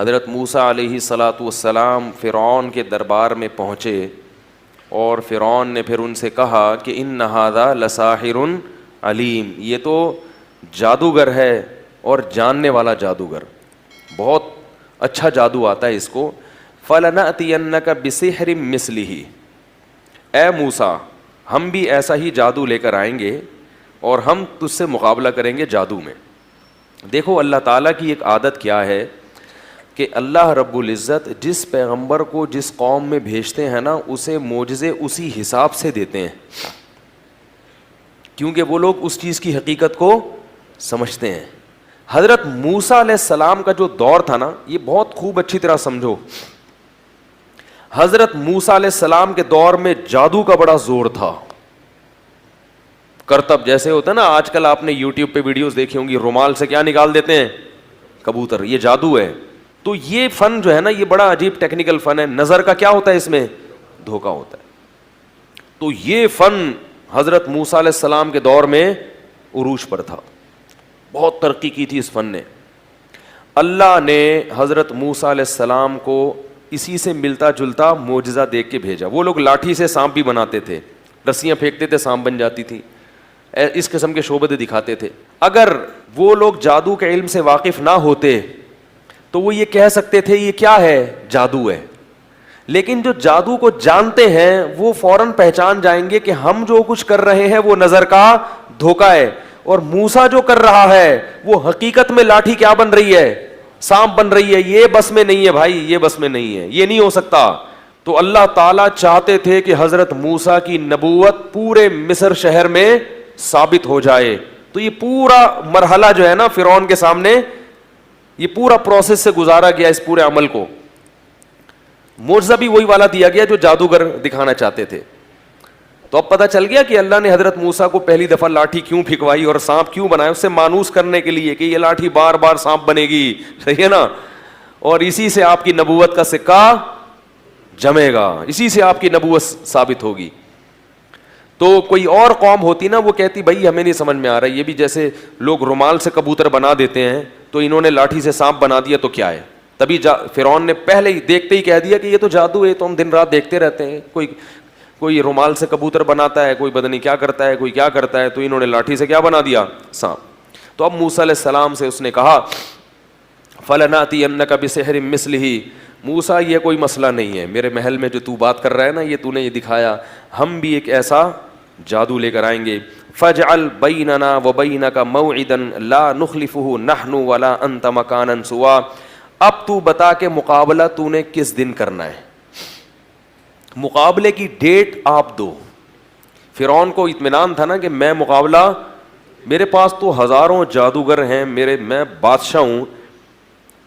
حضرت موسیٰ علیہ الصلاۃ والسلام فرعون کے دربار میں پہنچے اور فرعون نے پھر ان سے کہا کہ ان ھذا لساحر علیم، یہ تو جادوگر ہے اور جاننے والا جادوگر، بہت اچھا جادو آتا ہے اس کو. فَلَنَأْتِيَنَّكَ بِسِحْرٍ مِثْلِهِ، اے موسیٰ ہم بھی ایسا ہی جادو لے کر آئیں گے اور ہم تجھ سے مقابلہ کریں گے جادو میں. دیکھو اللہ تعالیٰ کی ایک عادت کیا ہے کہ اللہ رب العزت جس پیغمبر کو جس قوم میں بھیجتے ہیں نا اسے معجزے اسی حساب سے دیتے ہیں، کیونکہ وہ لوگ اس چیز کی حقیقت کو سمجھتے ہیں. حضرت موسیٰ علیہ السلام کا جو دور تھا نا، یہ بہت خوب اچھی طرح سمجھو. حضرت موسیٰ علیہ السلام کے دور میں جادو کا بڑا زور تھا. کرتب جیسے ہوتا ہے نا، آج کل آپ نے یوٹیوب پہ ویڈیوز دیکھی ہوں گی، رومال سے کیا نکال دیتے ہیں؟ کبوتر. یہ جادو ہے. تو یہ فن جو ہے نا یہ بڑا عجیب ٹیکنیکل فن ہے. نظر کا کیا ہوتا ہے اس میں؟ دھوکہ ہوتا ہے. تو یہ فن حضرت موسیٰ علیہ السلام کے دور میں عروج پر تھا، بہت ترقی کی تھی اس فن نے. اللہ نے حضرت موسیٰ علیہ السلام کو اسی سے ملتا جلتا معجزہ دیکھ کے بھیجا. وہ لوگ لاٹھی سے سانپ بھی بناتے تھے، رسیاں پھینکتے تھے سانپ بن جاتی تھی، اس قسم کے شعبے دکھاتے تھے. اگر وہ لوگ جادو کے علم سے واقف نہ ہوتے تو وہ یہ کہہ سکتے تھے یہ کیا ہے؟ جادو ہے. لیکن جو جادو کو جانتے ہیں وہ فوراً پہچان جائیں گے کہ ہم جو کچھ کر رہے ہیں وہ نظر کا دھوکہ ہے، اور موسیٰ جو کر رہا ہے وہ حقیقت میں لاٹھی کیا بن رہی ہے؟ سانپ بن رہی ہے. یہ بس میں نہیں ہے بھائی، یہ بس میں نہیں ہے، یہ نہیں ہو سکتا. تو اللہ تعالیٰ چاہتے تھے کہ حضرت موسیٰ کی نبوت پورے مصر شہر میں ثابت ہو جائے. تو یہ پورا مرحلہ جو ہے نا فرعون کے سامنے، یہ پورا پروسیس سے گزارا گیا. اس پورے عمل کو معجزہ بھی وہی والا دیا گیا جو جادوگر دکھانا چاہتے تھے. تو اب پتہ چل گیا کہ اللہ نے حضرت موسیٰ کو پہلی دفعہ لاٹھی کیوں پھینکوائی اور سانپ کیوں بنایا، اس سے مانوس کرنے کے لیے کہ یہ لاٹھی بار بار سانپ بنے گی. صحیح ہے نا؟ اور اسی سے آپ کی نبوت کا سکہ جمے گا، اسی سے آپ کی نبوت ثابت ہوگی. تو کوئی اور قوم ہوتی نا وہ کہتی بھائی ہمیں نہیں سمجھ میں آ رہا، یہ بھی جیسے لوگ رومال سے کبوتر بنا دیتے ہیں تو انہوں نے لاٹھی سے سانپ بنا دیا تو کیا ہے. تبھی فرعون نے پہلے ہی دیکھتے ہی کہہ دیا کہ یہ تو جادو ہے، تو ہم دن رات دیکھتے رہتے ہیں، کوئی رومال سے کبوتر بناتا ہے، کوئی بدنی کیا کرتا ہے، کوئی کیا کرتا ہے، تو انہوں نے لاٹھی سے کیا بنا دیا؟ سانپ. تو اب موسیٰ علیہ السلام سے اس نے کہا فَلَنَأْتِيَنَّكَ بِسِحْرٍ مِثْلِهِ، موسیٰ یہ کوئی مسئلہ نہیں ہے، میرے محل میں جو تو بات کر رہا ہے نا، یہ تو نے یہ دکھایا، ہم بھی ایک ایسا جادو لے کر آئیں گے. فَاجْعَلْ بَيْنَنَا وَبَيْنَكَ مَوْعِدًا لَا نُخْلِفُهُ نَحْنُ وَلَا أَنْتَ مَكَانًا سُوًى. اب تو بتا کہ مقابلہ تو نے کس دن کرنا ہے، مقابلے کی ڈیٹ آپ دو. فرعون کو اطمینان تھا نا کہ میں مقابلہ، میرے پاس تو ہزاروں جادوگر ہیں، میں بادشاہ ہوں،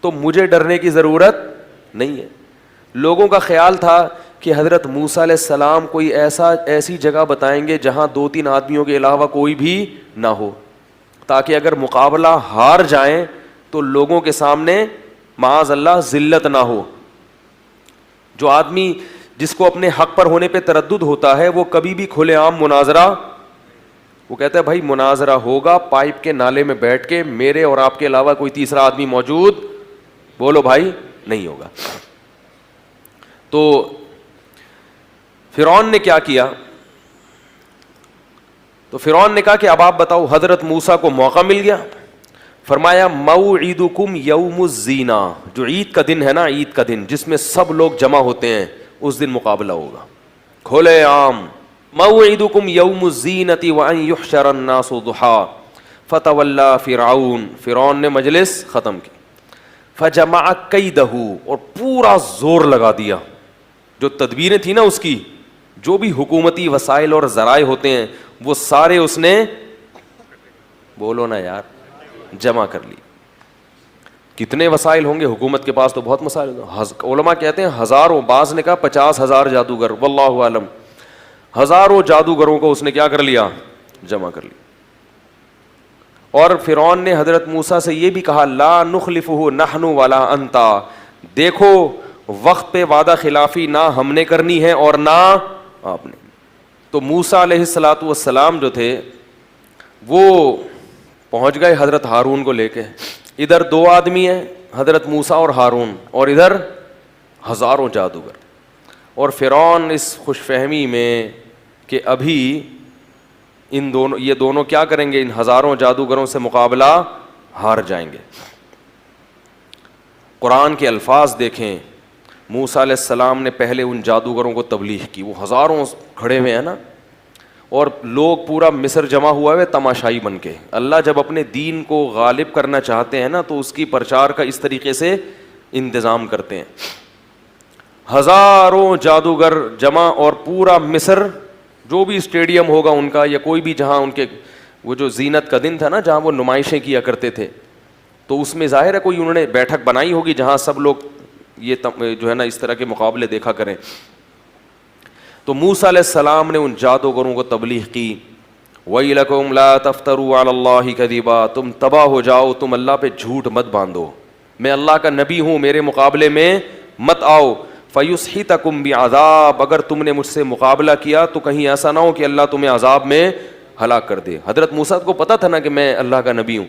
تو مجھے ڈرنے کی ضرورت نہیں ہے. لوگوں کا خیال تھا کہ حضرت موسیٰ علیہ السلام کوئی ایسی جگہ بتائیں گے جہاں 2-3 آدمیوں کے علاوہ کوئی بھی نہ ہو، تاکہ اگر مقابلہ ہار جائیں تو لوگوں کے سامنے معاذ اللہ ذلت نہ ہو. جو آدمی جس کو اپنے حق پر ہونے پہ تردد ہوتا ہے وہ کبھی بھی کھلے عام مناظرہ، وہ کہتا ہے بھائی مناظرہ ہوگا پائپ کے نالے میں بیٹھ کے، میرے اور آپ کے علاوہ کوئی تیسرا آدمی موجود، بولو بھائی، نہیں ہوگا. تو فرعون نے کیا کیا؟ تو فرعون نے کہا کہ اب آپ بتاؤ. حضرت موسیٰ کو موقع مل گیا، فرمایا موعدکم یوم الزینہ، جو عید کا دن ہے نا، عید کا دن جس میں سب لوگ جمع ہوتے ہیں، اس دن مقابلہ ہوگا کھلے عام. موعدکم یوم الزینۃ وان یحشر الناس ضحیٰ فتولی فرعون، فرعون نے مجلس ختم کی. فجمع کیدہ، اور پورا زور لگا دیا، جو تدبیریں تھیں نا اس کی، جو بھی حکومتی وسائل اور ذرائع ہوتے ہیں وہ سارے اس نے، بولو نا یار، جمع کر لی. کتنے وسائل ہوں گے حکومت کے پاس؟ تو بہت مسائل. علماء کہتے ہیں ہزاروں، بعض نے کہا 50,000 جادوگر، واللہ عالم. ہزاروں جادوگروں کو اس نے کیا کر لیا؟ جمع کر لی. اور فرعون نے حضرت موسیٰ سے یہ بھی کہا لا نخلفہ نحن ولا انتا، دیکھو وقت پہ وعدہ خلافی نہ ہم نے کرنی ہے اور نہ آپ نے. تو موسیٰ علیہ الصلاۃ والسلام جو تھے وہ پہنچ گئے حضرت ہارون کو لے کے. ادھر 2 آدمی ہیں، حضرت موسیٰ اور ہارون، اور ادھر ہزاروں جادوگر، اور فرعون اس خوش فہمی میں کہ ابھی یہ دونوں کیا کریں گے، ان ہزاروں جادوگروں سے مقابلہ ہار جائیں گے۔ قرآن کے الفاظ دیکھیں، موسیٰ علیہ السلام نے پہلے ان جادوگروں کو تبلیغ کی، وہ ہزاروں کھڑے ہوئے ہیں نا، اور لوگ پورا مصر جمع ہوا ہے تماشائی بن کے۔ اللہ جب اپنے دین کو غالب کرنا چاہتے ہیں نا تو اس کی پرچار کا اس طریقے سے انتظام کرتے ہیں۔ ہزاروں جادوگر جمع، اور پورا مصر، جو بھی اسٹیڈیم ہوگا ان کا یا کوئی بھی جہاں ان کے وہ جو زینت کا دن تھا نا جہاں وہ نمائشیں کیا کرتے تھے، تو اس میں ظاہر ہے کوئی انہوں نے بیٹھک بنائی ہوگی جہاں سب لوگ یہ جو ہے نا اس طرح کے مقابلے دیکھا کریں۔ تو موسیٰ علیہ السلام نے ان جادوگروں کو تبلیغ کی، وَيْلَكُمْ لَا تَفْتَرُوا عَلَى اللَّهِ كَذِبًا، تم تباہ ہو جاؤ، تم اللہ پہ جھوٹ مت باندھو، میں اللہ کا نبی ہوں، میرے مقابلے میں مت آؤ۔ فَيُسْحِتَكُمْ بِعَذَابٍ، اگر تم نے مجھ سے مقابلہ کیا تو کہیں ایسا نہ ہو کہ اللہ تمہیں عذاب میں ہلاک کر دے۔ حضرت موسیٰ کو پتا تھا نا کہ میں اللہ کا نبی ہوں،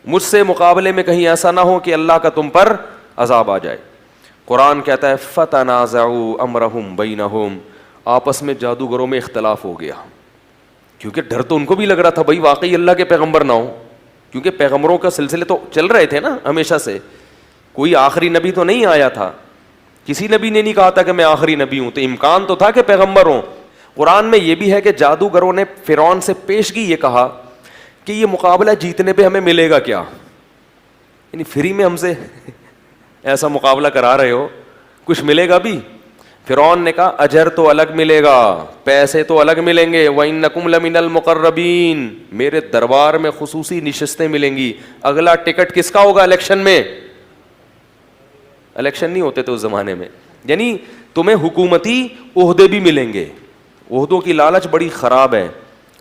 مجھ سے مقابلے میں کہیں ایسا نہ ہو کہ اللہ کا تم پر عذاب آ جائے۔ قرآن کہتا ہے فَتَنَازَعُوا أَمْرَهُمْ بَيْنَهُمْ، آپس میں جادوگروں میں اختلاف ہو گیا، کیونکہ ڈر تو ان کو بھی لگ رہا تھا بھائی واقعی اللہ کے پیغمبر نہ ہو، کیونکہ پیغمبروں کا سلسلے تو چل رہے تھے نا ہمیشہ سے، کوئی آخری نبی تو نہیں آیا تھا، کسی نبی نے نہیں کہا تھا کہ میں آخری نبی ہوں، تو امکان تو تھا کہ پیغمبر ہوں۔ قرآن میں یہ بھی ہے کہ جادوگروں نے فرعون سے پیشگی یہ کہا کہ یہ مقابلہ جیتنے پہ ہمیں ملے گا کیا، یعنی فری میں ہم سے ایسا مقابلہ کرا رہے ہو، کچھ ملے گا بھی؟ فرعون نے کہا اجر تو الگ ملے گا، پیسے تو الگ ملیں گے، وَإِنَّكُمْ لَمِنَ الْمُقَرَّبِينَ، میرے دربار میں خصوصی نشستیں ملیں گی۔ اگلا ٹکٹ کس کا ہوگا الیکشن میں؟ الیکشن نہیں ہوتے تھے اس زمانے میں، یعنی تمہیں حکومتی عہدے بھی ملیں گے، عہدوں کی لالچ بڑی خراب ہے،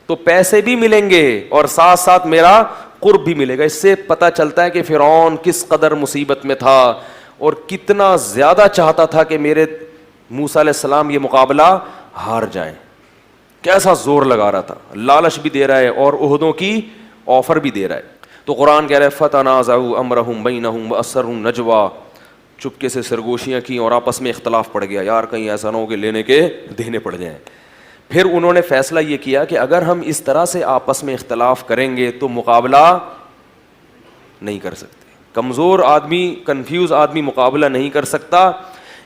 تو پیسے بھی ملیں گے اور ساتھ ساتھ میرا قرب بھی ملے گا۔ اس سے پتہ چلتا ہے کہ فرعون کس قدر مصیبت میں تھا اور کتنا زیادہ چاہتا تھا کہ میرے موسیٰ علیہ السلام یہ مقابلہ ہار جائیں، کیسا زور لگا رہا تھا، لالچ بھی دے رہا ہے اور عہدوں کی آفر بھی دے رہا ہے۔ تو قرآن کہہ رہا ہے فَتَنَازَعُوا أَمْرَهُمْ بَيْنَهُمْ وَأَسَرُّوا النَّجْوَىٰ، چپکے سے سرگوشیاں کی اور آپس میں اختلاف پڑ گیا، یار کہیں ایسا نہ ہو کہ لینے کے دینے پڑ جائیں۔ پھر انہوں نے فیصلہ یہ کیا کہ اگر ہم اس طرح سے آپس میں اختلاف کریں گے تو مقابلہ نہیں کر سکتے، کمزور آدمی، کنفیوز آدمی مقابلہ نہیں کر سکتا۔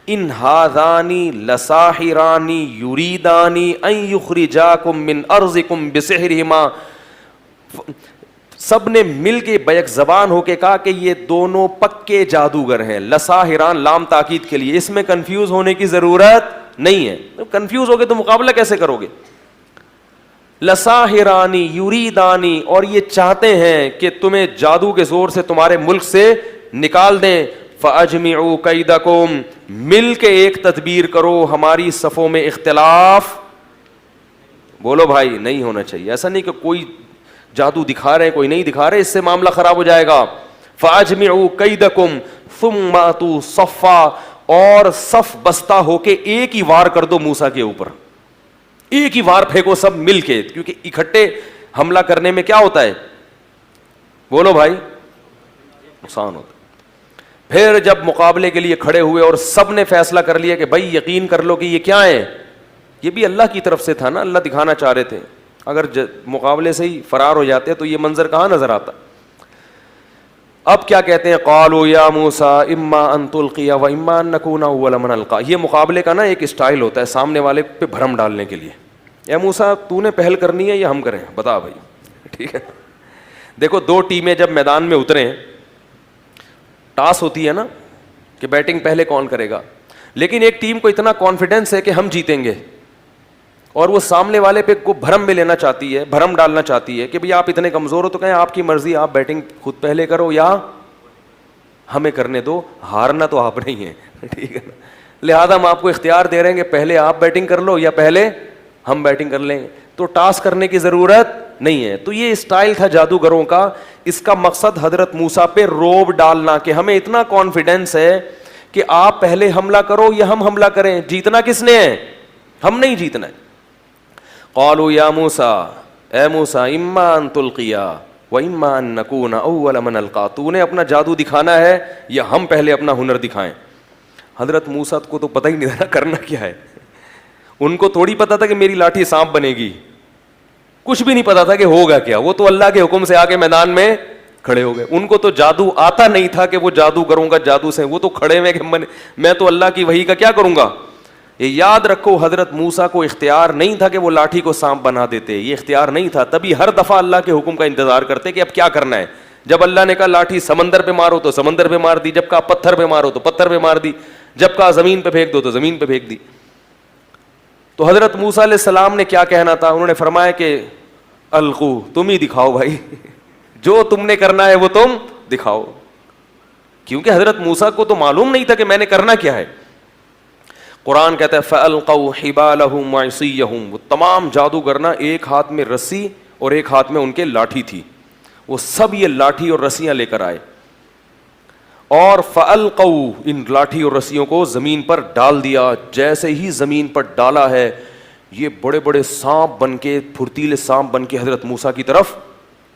ان ہذانی لساحرانی یریدانی ان یخرجاکم من ارضکم بسحرہما، سب نے مل کے بیک زبان ہو کے کہا کہ یہ دونوں پکے جادوگر ہیں۔ لساحران لام تاکید کے لیے، اس میں کنفیوز ہونے کی ضرورت نہیں ہے، کنفیوز ہوگے تو مقابلہ کیسے کرو گے؟ لساحرانی یریدانی، اور یہ چاہتے ہیں کہ تمہیں جادو کے زور سے تمہارے ملک سے نکال دیں۔ فَأَجْمِعُوا كَيْدَكُمْ، مل کے ایک تدبیر کرو، ہماری صفوں میں اختلاف بولو بھائی نہیں ہونا چاہیے، ایسا نہیں کہ کوئی جادو دکھا رہے کوئی نہیں دکھا رہے، اس سے معاملہ خراب ہو جائے گا۔ فَأَجْمِعُوا كَيْدَكُمْ ثُمَّ أَتُوا صَفًّا، اور صف بستہ ہو کے ایک ہی وار کر دو موسیٰ کے اوپر، ایک ہی وار پھینکو سب مل کے، کیونکہ اکٹھے حملہ کرنے میں کیا ہوتا ہے بولو بھائی، نقصان ہوتا ہے۔ پھر جب مقابلے کے لیے کھڑے ہوئے اور سب نے فیصلہ کر لیا کہ بھائی یقین کر لو کہ یہ کیا ہے، یہ بھی اللہ کی طرف سے تھا نا، اللہ دکھانا چاہ رہے تھے، اگر مقابلے سے ہی فرار ہو جاتے تو یہ منظر کہاں نظر آتا۔ اب کیا کہتے ہیں، قالوا یا موسیٰ اما ان تلقی و اما ان نکون اول من القا، یہ مقابلے کا نا ایک اسٹائل ہوتا ہے سامنے والے پہ بھرم ڈالنے کے لیے، اے موسیٰ تو نے پہل کرنی ہے یا ہم کریں، بتا بھائی، ٹھیک ہے۔ دیکھو دو ٹیمیں جب میدان میں اتریں، ٹاس ہوتی ہے نا کہ بیٹنگ پہلے کون کرے گا، لیکن ایک ٹیم کو اتنا کانفیڈنس ہے کہ ہم جیتیں گے، اور وہ سامنے والے پہ کو بھرم میں لینا چاہتی ہے، بھرم ڈالنا چاہتی ہے کہ بھئی آپ اتنے کمزور ہو تو کہیں آپ کی مرضی، آپ بیٹنگ خود پہلے کرو یا ہمیں کرنے دو، ہارنا تو آپ نہیں ہے، ٹھیک ہے نا، لہذا ہم آپ کو اختیار دے رہے ہیں کہ پہلے آپ بیٹنگ کر لو یا پہلے ہم بیٹنگ کر لیں، تو ٹاس کرنے کی ضرورت نہیں ہے۔ تو یہ اسٹائل تھا جادوگروں کا، اس کا مقصد حضرت موسیٰ پہ روب ڈالنا کہ ہمیں اتنا کانفیڈنس ہے کہ آپ پہلے حملہ کرو یا ہم حملہ کریں، جیتنا کس نے ہے، ہم نہیں جیتنا ہے۔ قالوا یا موسیٰ، اے موسیٰ اما ان تلقیا، وَإِمَّا أَن نَّكُونَ أَوَّلَ مَنْ أَلْقَىٰ, تو انہیں اپنا جادو دکھانا ہے یا ہم پہلے اپنا ہنر دکھائیں. حضرت موسیٰ کو تو پتہ ہی نہیں تھا کرنا کیا ہے, ان کو تھوڑی پتا تھا کہ میری لاٹھی سانپ بنے گی, کچھ بھی نہیں پتا تھا کہ ہوگا کیا. وہ تو اللہ کے حکم سے آگے میدان میں کھڑے ہو گئے. ان کو تو جادو آتا نہیں تھا کہ وہ جادو کروں گا جادو سے, وہ تو کھڑے ہوئے کہ میں تو اللہ کی وحی کا کیا کروں گا. یہ یاد رکھو, حضرت موسیٰ کو اختیار نہیں تھا کہ وہ لاٹھی کو سانپ بنا دیتے, یہ اختیار نہیں تھا. تبھی ہر دفعہ اللہ کے حکم کا انتظار کرتے کہ اب کیا کرنا ہے. جب اللہ نے کہا لاٹھی سمندر پہ مارو تو سمندر پہ مار دی, جب کہا پتھر پہ مارو تو پتھر پہ مار دی, جب کہا زمین پہ پھینک دو تو زمین پہ پھینک دی. تو حضرت موسیٰ علیہ السلام نے کیا کہنا تھا, انہوں نے فرمایا کہ القو, تم ہی دکھاؤ بھائی, جو تم نے کرنا ہے وہ تم دکھاؤ. کیونکہ حضرت موسیٰ کو تو معلوم نہیں تھا کہ میں نے کرنا کیا ہے. قرآن کہتا ہے فَأَلْقَوْا حِبَالَهُمْ وَعِصِيَّهُمْ, وہ تمام جادوگر نا ایک ہاتھ میں رسی اور ایک ہاتھ میں ان کے لاٹھی تھی, وہ سب یہ لاٹھی اور رسیاں لے کر آئے. اور فَأَلْقَوْا, ان لاٹھی اور رسیوں کو زمین پر ڈال دیا. جیسے ہی زمین پر ڈالا ہے, یہ بڑے بڑے سانپ بن کے, پھرتیلے سانپ بن کے حضرت موسیٰ کی طرف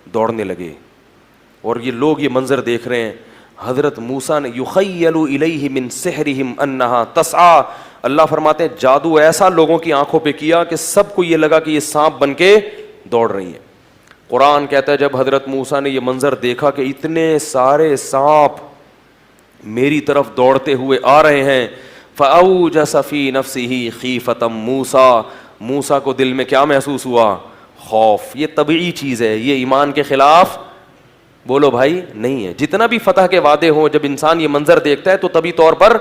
دوڑنے لگے. اور یہ لوگ یہ منظر دیکھ رہے ہیں. حضرت موسیٰ نے یخیل الیہ من سحرہم انہا تسعی, اللہ فرماتے ہیں جادو ایسا لوگوں کی آنکھوں پہ کیا کہ سب کو یہ لگا کہ یہ سانپ بن کے دوڑ رہی ہیں. قرآن کہتا ہے جب حضرت موسیٰ نے یہ منظر دیکھا کہ اتنے سارے سانپ میری طرف دوڑتے ہوئے آ رہے ہیں, فأوجس فی نفسہ خیفۃ موسیٰ, موسیٰ کو دل میں کیا محسوس ہوا, خوف. یہ طبیعی چیز ہے, یہ ایمان کے خلاف بولو بھائی نہیں ہے. جتنا بھی فتح کے وعدے ہوں, جب انسان یہ منظر دیکھتا ہے تو طبی طور پر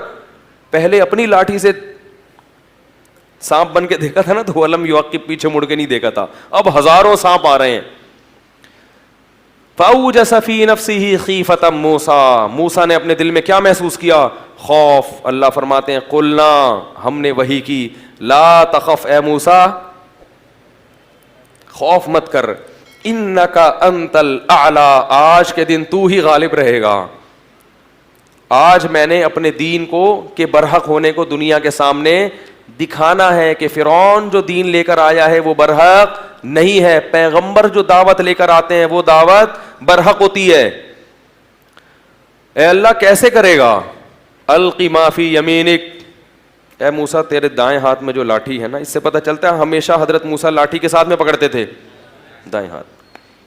پہلے اپنی لاٹھی سے سانپ بن کے دیکھا تھا نا, تو علم یعقب, پیچھے مڑ کے نہیں دیکھا تھا. اب ہزاروں سانپ آ رہے ہیں. فأوجس فی نفسہ خیفۃ موسیٰ, موسیٰ نے اپنے دل میں کیا محسوس کیا, خوف. اللہ فرماتے ہیں قلنا, ہم نے وحی کی, لا تخف اے موسیٰ, خوف مت کر, انک انت الاعلی, آج کے دن تو ہی غالب رہے گا. آج میں نے اپنے دین کو کہ برحق ہونے کو دنیا کے سامنے دکھانا ہے کہ فرعون جو دین لے کر آیا ہے وہ برحق نہیں ہے. پیغمبر جو دعوت لے کر آتے ہیں وہ دعوت برحق ہوتی ہے. اے اللہ کیسے کرے گا, القی ما فی یمینک, اے موسیٰ تیرے دائیں ہاتھ میں جو لاٹھی ہے نا, اس سے پتہ چلتا ہے ہمیشہ حضرت موسیٰ لاٹھی کے ساتھ میں پکڑتے تھے دائیں ہاتھ.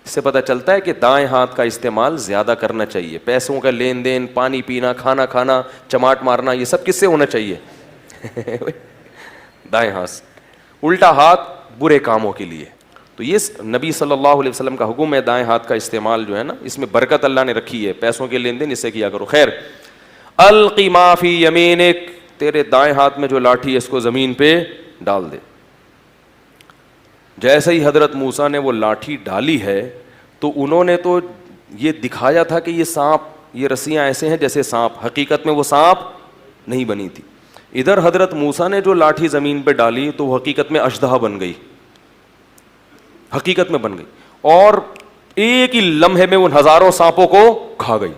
اس سے پتہ چلتا ہے کہ دائیں ہاتھ کا استعمال زیادہ کرنا چاہیے. پیسوں کا لین دین, پانی پینا, کھانا کھانا, چماٹ مارنا, یہ سب کس سے ہونا چاہیے, دائیں ہاتھ. الٹا ہاتھ برے کاموں کے لیے. تو یہ نبی صلی اللہ علیہ وسلم کا حکم ہے, دائیں ہاتھ کا استعمال جو ہے نا, اس میں برکت اللہ نے رکھی ہے. پیسوں کے لین دین اس سے کیا کرو. خیر, القی ما فی یمینک, تیرے دائیں ہاتھ میں جو لاٹھی ہے اس کو زمین پہ ڈال دے. جیسے ہی حضرت موسیٰ نے وہ لاٹھی ڈالی ہے تو انہوں نے تو یہ دکھایا تھا کہ یہ سانپ, یہ رسیاں ایسے ہیں جیسے سانپ, حقیقت میں وہ سانپ نہیں بنی تھی. ادھر حضرت موسیٰ نے جو لاٹھی زمین پہ ڈالی تو وہ حقیقت میں اشدہا بن گئی, حقیقت میں بن گئی, اور ایک ہی لمحے میں ان ہزاروں سانپوں کو کھا گئی.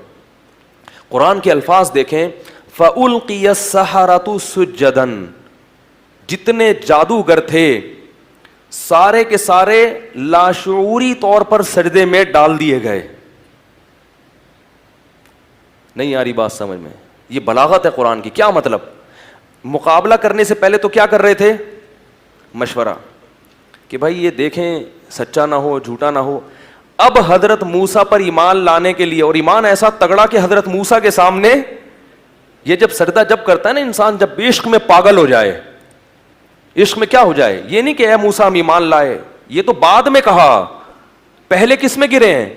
قرآن کے الفاظ دیکھیں, فَأُلْقِيَ السَّحَرَةُ سُجَّدًا, جتنے جادوگر تھے سارے کے سارے لاشعوری طور پر سجدے میں ڈال دیے گئے. نہیں آ رہی بات سمجھ میں, یہ بلاغت ہے قرآن کی. کیا مطلب, مقابلہ کرنے سے پہلے تو کیا کر رہے تھے, مشورہ کہ بھائی یہ دیکھیں سچا نہ ہو, جھوٹا نہ ہو. اب حضرت موسیٰ پر ایمان لانے کے لیے, اور ایمان ایسا تگڑا کہ حضرت موسیٰ کے سامنے یہ جب سجدہ جب کرتا ہے نا انسان, جب عشق میں پاگل ہو جائے, عشق میں کیا ہو جائے, یہ نہیں کہ اے موسیٰ ہم ایمان لائے, یہ تو بعد میں کہا, پہلے کس میں گرے ہیں.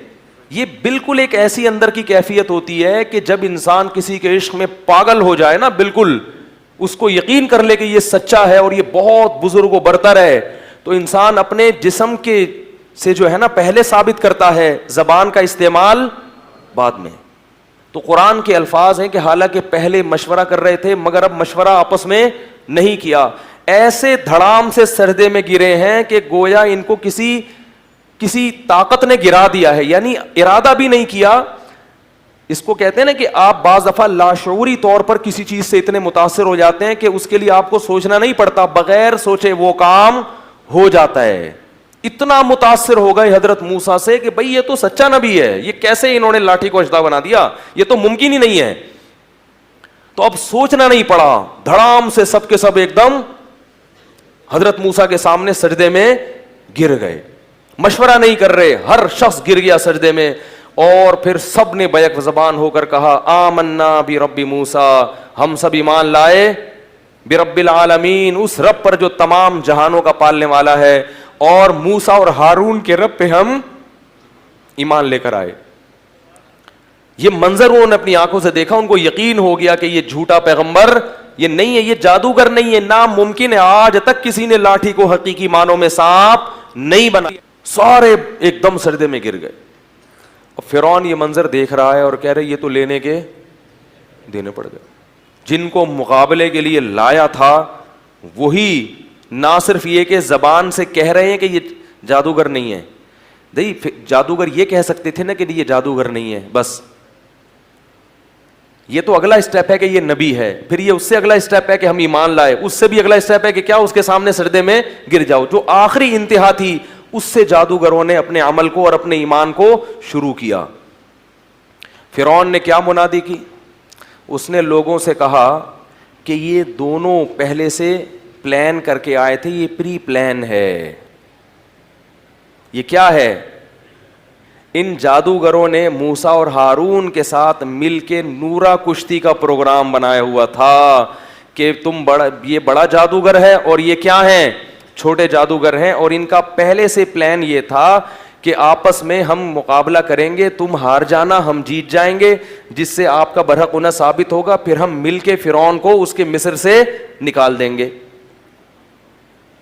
یہ بالکل ایک ایسی اندر کی کیفیت ہوتی ہے کہ جب انسان کسی کے عشق میں پاگل ہو جائے نا, بالکل اس کو یقین کر لے کہ یہ سچا ہے اور یہ بہت بزرگ و برتر ہے, تو انسان اپنے جسم کے سے جو ہے نا پہلے ثابت کرتا ہے, زبان کا استعمال بعد میں. تو قرآن کے الفاظ ہیں کہ حالانکہ پہلے مشورہ کر رہے تھے مگر اب مشورہ آپس میں نہیں کیا, ایسے دھڑام سے سجدے میں گرے ہیں کہ گویا ان کو کسی طاقت نے گرا دیا ہے, یعنی ارادہ بھی نہیں کیا. اس کو کہتے ہیں نا کہ آپ بعض دفعہ لاشعوری طور پر کسی چیز سے اتنے متاثر ہو جاتے ہیں کہ اس کے لیے آپ کو سوچنا نہیں پڑتا, بغیر سوچے وہ کام ہو جاتا ہے. اتنا متاثر ہو گئے حضرت موسیٰ سے کہ بھئی یہ تو سچا نبی ہے, یہ کیسے انہوں نے لاٹھی کو اژدہا بنا دیا, یہ تو ممکن ہی نہیں ہے. تو اب سوچنا نہیں پڑا, دھڑام سے سب کے سب ایک دم حضرت موسیٰ کے سامنے سجدے میں گر گئے, مشورہ نہیں کر رہے, ہر شخص گر گیا سجدے میں. اور پھر سب نے بیک زبان ہو کر کہا آمنا برب موسیٰ, ہم سب ایمان لائے برب العالمین, اس رب پر جو تمام جہانوں کا پالنے والا ہے, اور موسیٰ اور ہارون کے رب پہ ہم ایمان لے کر آئے. یہ منظر انہوں نے اپنی آنکھوں سے دیکھا, ان کو یقین ہو گیا کہ یہ جھوٹا پیغمبر یہ نہیں ہے, یہ جادوگر نہیں ہے, ناممکن ہے. آج تک کسی نے لاٹھی کو حقیقی معنوں میں سانپ نہیں بنا. سارے ایک دم سجدے میں گر گئے. فرعون یہ منظر دیکھ رہا ہے اور کہہ رہے یہ تو لینے کے دینے پڑ گئے. جن کو مقابلے کے لیے لایا تھا وہی نہ صرف یہ کہ زبان سے کہہ رہے ہیں کہ یہ جادوگر نہیں ہے. نہیں, جادوگر یہ کہہ سکتے تھے نا کہ یہ جادوگر نہیں ہے, بس یہ تو اگلا اسٹیپ ہے کہ یہ نبی ہے, پھر یہ اس سے اگلا اسٹیپ ہے کہ ہم ایمان لائے, اس سے بھی اگلا اسٹیپ ہے کہ کیا اس کے سامنے سجدے میں گر جاؤ. جو آخری انتہا تھی اس سے جادوگروں نے اپنے عمل کو اور اپنے ایمان کو شروع کیا. فرعون نے کیا منادی کی, اس نے لوگوں سے کہا کہ یہ دونوں پہلے سے پلان کر کے آئے تھے, یہ پری پلان ہے. یہ کیا ہے؟ ان جادوگروں نے موسیٰ اور ہارون کے ساتھ مل کے نورا کشتی کا پروگرام بنایا ہوا تھا کہ یہ بڑا جادوگر ہے اور یہ کیا ہیں, چھوٹے جادوگر ہیں. اور ان کا پہلے سے پلان یہ تھا کہ آپس میں ہم مقابلہ کریں گے, تم ہار جانا ہم جیت جائیں گے, جس سے آپ کا برحق ہونا ثابت ہوگا, پھر ہم مل کے فرعون کو اس کے مصر سے نکال دیں گے.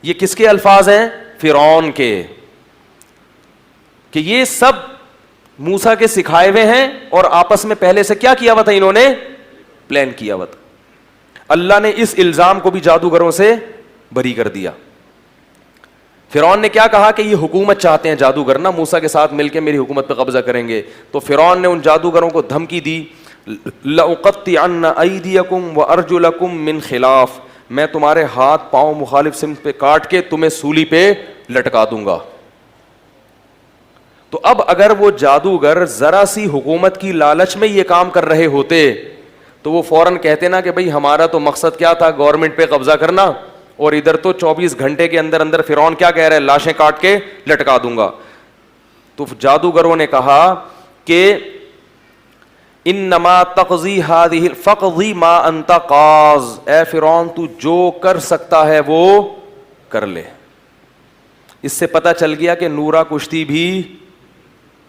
یہ کس کے الفاظ ہیں؟ فرعون کے, کہ یہ سب موسیٰ کے سکھائے ہوئے ہیں اور آپس میں پہلے سے کیا کیا ہوا تھا, انہوں نے پلان کیا ہوا تھا. اللہ نے اس الزام کو بھی جادوگروں سے بری کر دیا. فرعون نے کیا کہا کہ یہ حکومت چاہتے ہیں جادوگر نا, موسیٰ کے ساتھ مل کے میری حکومت پہ قبضہ کریں گے. تو فرعون نے ان جادوگروں کو دھمکی دی, لأقطعن ایدیکم وارجلکم من خلاف, میں تمہارے ہاتھ پاؤں مخالف سمت پہ کاٹ کے تمہیں سولی پہ لٹکا دوں گا. تو اب اگر وہ جادوگر ذرا سی حکومت کی لالچ میں یہ کام کر رہے ہوتے تو وہ فوراً کہتے نا کہ بھئی ہمارا تو مقصد کیا تھا, گورنمنٹ پہ قبضہ کرنا, اور ادھر تو 24 گھنٹے کے اندر اندر فرعون کیا کہہ رہا ہے, لاشیں کاٹ کے لٹکا دوں گا. تو جادوگروں نے کہا کہ انما تقضی هذه فقضی ما انت قاض, اے فرعون تو جو کر سکتا ہے وہ کر لے. اس سے پتہ چل گیا کہ نورا کشتی بھی,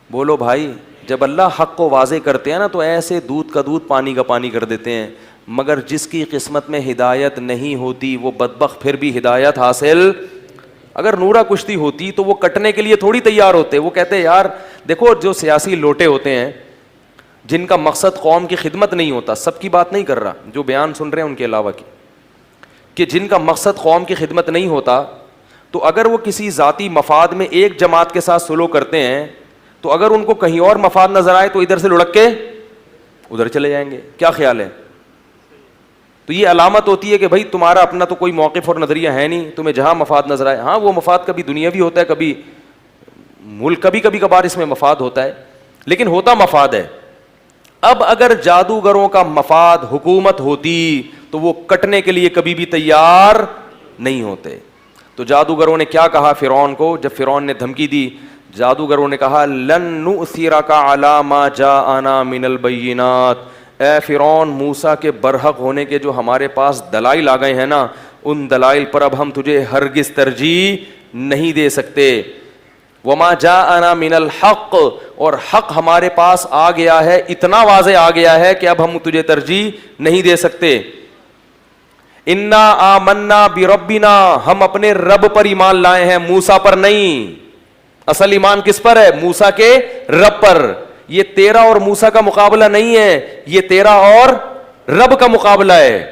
بولو بھائی, جب اللہ حق کو واضح کرتے ہیں نا تو ایسے دودھ کا دودھ پانی کا پانی کر دیتے ہیں, مگر جس کی قسمت میں ہدایت نہیں ہوتی وہ بدبخت پھر بھی ہدایت حاصل. اگر نورا کشتی ہوتی تو وہ کٹنے کے لیے تھوڑی تیار ہوتے, وہ کہتے یار دیکھو جو سیاسی لوٹے ہوتے ہیں جن کا مقصد قوم کی خدمت نہیں ہوتا, سب کی بات نہیں کر رہا, جو بیان سن رہے ہیں ان کے علاوہ کی, کہ جن کا مقصد قوم کی خدمت نہیں ہوتا, تو اگر وہ کسی ذاتی مفاد میں ایک جماعت کے ساتھ سلوک کرتے ہیں تو اگر ان کو کہیں اور مفاد نظر آئے تو ادھر سے لڑک کے ادھر چلے جائیں گے. کیا خیال ہے؟ تو یہ علامت ہوتی ہے کہ بھائی تمہارا اپنا تو کوئی موقف اور نظریہ ہے نہیں, تمہیں جہاں مفاد نظر آئے. ہاں وہ مفاد کبھی دنیاوی ہوتا ہے, کبھی ملک, کبھی کبھار اس میں مفاد ہوتا ہے, لیکن ہوتا مفاد ہے. اب اگر جادوگروں کا مفاد حکومت ہوتی تو وہ کٹنے کے لیے کبھی بھی تیار نہیں ہوتے. تو جادوگروں نے کیا کہا فرعون کو, جب فرعون نے دھمکی دی, جادوگروں نے کہا لن نؤثرک علی ما جاءنا من البینات, اے فرعون موسیٰ کے برحق ہونے کے جو ہمارے پاس دلائل آ گئے ہیں نا, ان دلائل پر اب ہم تجھے ہرگز ترجیح نہیں دے سکتے. وما جاءنا من الحق, اور حق ہمارے پاس آ گیا ہے, اتنا واضح آ گیا ہے کہ اب ہم تجھے ترجیح نہیں دے سکتے. انا آمنا بربنا, ہم اپنے رب پر ایمان لائے ہیں, موسیٰ پر نہیں. اصل ایمان کس پر ہے؟ موسیٰ کے رب پر. یہ تیرا اور موسیٰ کا مقابلہ نہیں ہے, یہ تیرا اور رب کا مقابلہ ہے.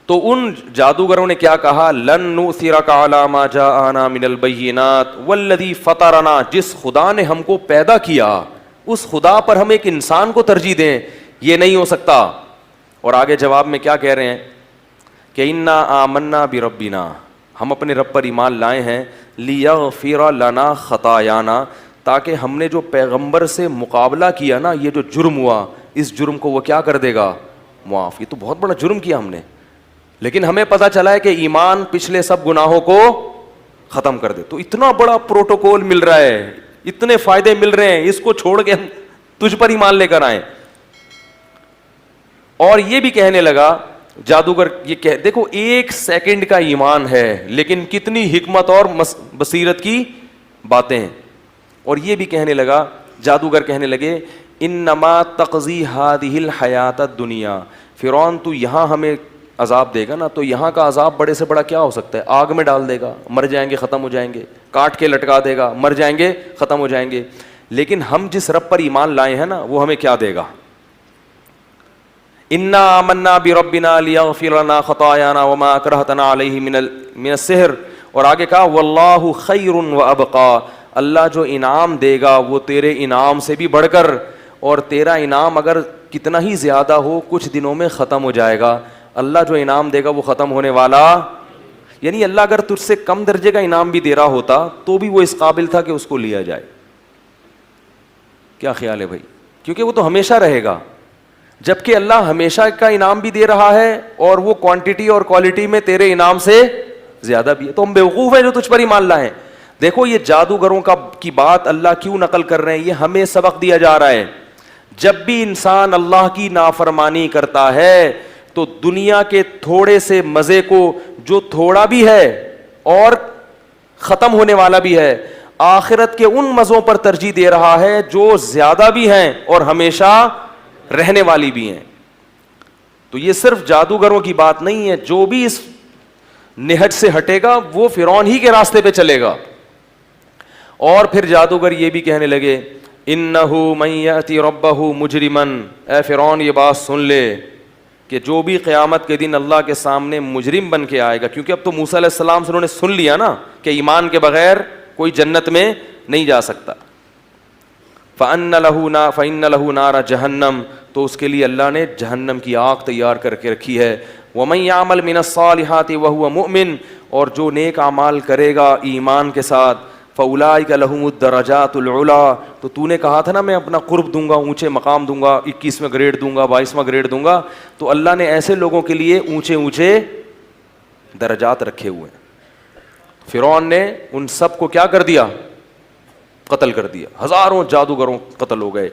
تو ان جادوگروں نے کیا کہا, لن نؤثرک علی ما جاءنا من البینات والذی فطرنا, جس خدا نے ہم کو پیدا کیا اس خدا پر ہم ایک انسان کو ترجیح دیں, یہ نہیں ہو سکتا. اور آگے جواب میں کیا کہہ رہے ہیں کہ انا آمنا بربنا, ہم اپنے رب پر ایمان لائے ہیں لیغفر لنا خطایانا, تاکہ ہم نے جو پیغمبر سے مقابلہ کیا نا, یہ جو جرم ہوا, اس جرم کو وہ کیا کر دے گا, معاف. یہ تو بہت بڑا جرم کیا ہم نے, لیکن ہمیں پتہ چلا ہے کہ ایمان پچھلے سب گناہوں کو ختم کر دے. تو اتنا بڑا پروٹوکول مل رہا ہے, اتنے فائدے مل رہے ہیں, اس کو چھوڑ کے ہم تجھ پر ایمان لے کر آئیں. اور یہ بھی کہنے لگا جادوگر, یہ دیکھو 1 سیکنڈ کا ایمان ہے لیکن کتنی حکمت اور بصیرت کی باتیں ہیں. اور یہ بھی کہنے لگا, جادوگر کہنے لگے انما تقضی ہذہ الحیات الدنیا, فرعون تو یہاں ہمیں عذاب دے گا نا, تو یہاں کا عذاب بڑے سے بڑا کیا ہو سکتا ہے, آگ میں ڈال دے گا, مر جائیں گے, ختم ہو جائیں گے, کاٹ کے لٹکا دے گا, مر جائیں گے, ختم ہو جائیں گے. لیکن ہم جس رب پر ایمان لائے ہیں نا, وہ ہمیں کیا دے گا, انا آمنا بربنا لیغفر لنا خطایانا وما اکرہتنا علیہ من السحر. اور آگے کہا واللہ خیر وابقا, اللہ جو انعام دے گا وہ تیرے انعام سے بھی بڑھ کر, اور تیرا انعام اگر کتنا ہی زیادہ ہو کچھ دنوں میں ختم ہو جائے گا. اللہ جو انعام دے گا وہ ختم ہونے والا, یعنی اللہ اگر تجھ سے کم درجے کا انعام بھی دے رہا ہوتا تو بھی وہ اس قابل تھا کہ اس کو لیا جائے. کیا خیال ہے بھائی, کیونکہ وہ تو ہمیشہ رہے گا, جبکہ اللہ ہمیشہ کا انعام بھی دے رہا ہے اور وہ کوانٹٹی اور کوالٹی میں تیرے انعام سے زیادہ بھی ہے. تو ہم بیوقوف ہیں جو تجھ پر ایمان لائیں. دیکھو یہ جادوگروں کی بات اللہ کیوں نقل کر رہے ہیں, یہ ہمیں سبق دیا جا رہا ہے. جب بھی انسان اللہ کی نافرمانی کرتا ہے تو دنیا کے تھوڑے سے مزے کو, جو تھوڑا بھی ہے اور ختم ہونے والا بھی ہے, آخرت کے ان مزوں پر ترجیح دے رہا ہے جو زیادہ بھی ہیں اور ہمیشہ رہنے والی بھی ہیں. تو یہ صرف جادوگروں کی بات نہیں ہے, جو بھی اس نہج سے ہٹے گا وہ فرعون ہی کے راستے پہ چلے گا. اور پھر جادوگر یہ بھی کہنے لگے انہ من یأتی ربہ مجرما, اے فرعون یہ بات سن لے کہ جو بھی قیامت کے دن اللہ کے سامنے مجرم بن کے آئے گا, کیونکہ اب تو موسیٰ علیہ السلام سے انہوں نے سن لیا نا کہ ایمان کے بغیر کوئی جنت میں نہیں جا سکتا. فَإِنَّ لَهُ نَارَ جَهَنَّمَ, تو اس کے لیے اللہ نے جہنم کی آگ تیار کر کے رکھی ہے. وَمَن يَعْمَلْ مِنَ الصَّالِحَاتِ وَهُوَ مُؤْمِنٌ, اور جو نیک اعمال کرے گا ایمان کے ساتھ, فَأُولَٰئِكَ لَهُمُ الدَّرَجَاتُ الْعُلَىٰ, تو تو نے کہا تھا نا میں اپنا قرب دوں گا, اونچے مقام دوں گا, 21واں گریڈ دوں گا, 22واں گریڈ دوں گا, تو اللہ نے ایسے لوگوں کے لیے اونچے اونچے درجات رکھے ہوئے ہیں. فرعون نے ان سب کو کیا کر دیا, قتل کر دیا, ہزاروں جادوگروں قتل ہو گئے.